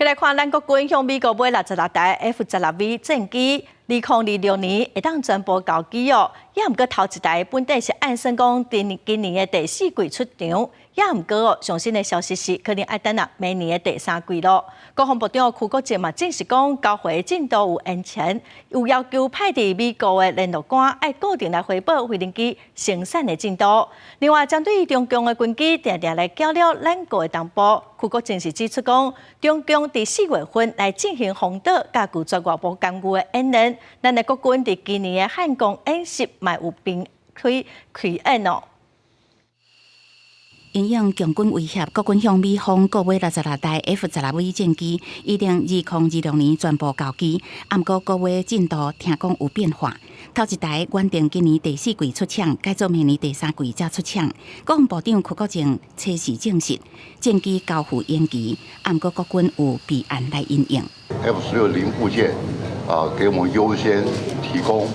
再来看咱国军向美国买66台 F-16V 战机，2026年会当全部交机哦。也毋过头一台本地是按算讲今年的第4季出场，也毋过哦，上新的消息是可能要等明年的第3季咯。国防部长邱国正嘛证实讲，交会进度有延前，有要求派伫美国的联络官要固定来汇报飞行机生产的进度。另外，针对中共的军机常常来搅扰咱国的同胞，邱国正是指出讲，中共伫4月份来进行红岛甲拒绝外部干预的演练，咱的国军伫今年的汉光演习嘛有并开演哦。因应强军威胁，国军向美方购买66台 F-16V 战机，预定2026年全部交机。不过购买进度听讲有变化，头一台原定今年第4季出厂，改做明年第3季才出厂。国防部长邱国正初时证实，战机交付延期，不过国军有备案来因应。F-16零部件给我们优先提供，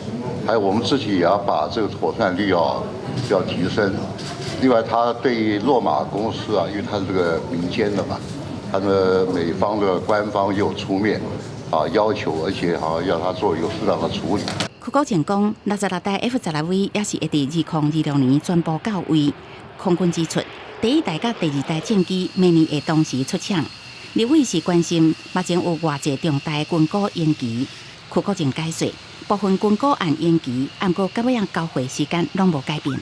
还有我们自己也要把这个妥善率要提升。另外，他对洛马公司因为它是这个民间的嘛，他的美方的官方也有出面要求，而且要他做有适当的处理。邱国正讲，66台 F-16V 也是会伫2026年全部到位。空军指出，第1台甲第2台战机明年会同时出厂。立委是关心目前有偌济重大军购延期。邱国正解说，部分军购案延期，不过到尾交会时间拢无改变。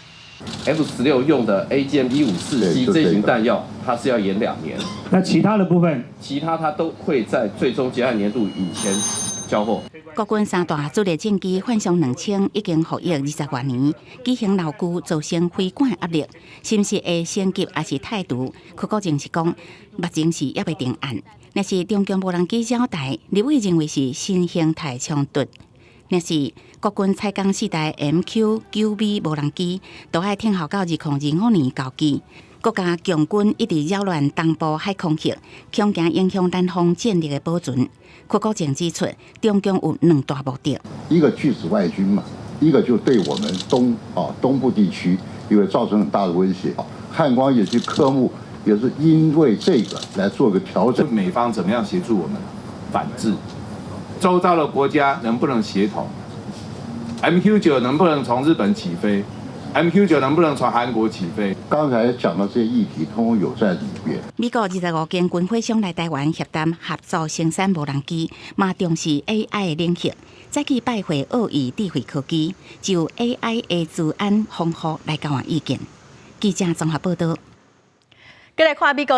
F-16用的 AGM-154C 这型弹药，它是要延2年。那其他的部分，其他它都会在最终结案年度以前交货。国军3大主力战机换上2000，已经服役20多年，机型老旧，造成飞管压力，是毋是会升级还是态度？邱国正是讲，目前是也未定案。若是中共无人机交代，立委认为是新形态冲突。若是国军采购4台 MQ-9V 无人机，都要听候到2025年交机。国家强军一直扰乱东部海空域，恐惊影响咱方战力的保存。邱国正指出，中共有2大目的：一个拒止外军嘛，一个就对我们东部地区，因为造成很大的威胁。汉光演习科目也是因为这个来做个调整。美方怎么样协助我们反制？周遭的国家能不能协同 ？MQ-9能不能从日本起飞 ？MQ-9能不能从韩国起飞？刚才讲的这些议题，通通有在里面。美国25间军火商来台湾协谈合作生产无人机，嘛重视 AI 的领域，再去拜会奥义智慧科技，就 AI 的治安防护来交换意见。记者综合报道。再来看美国。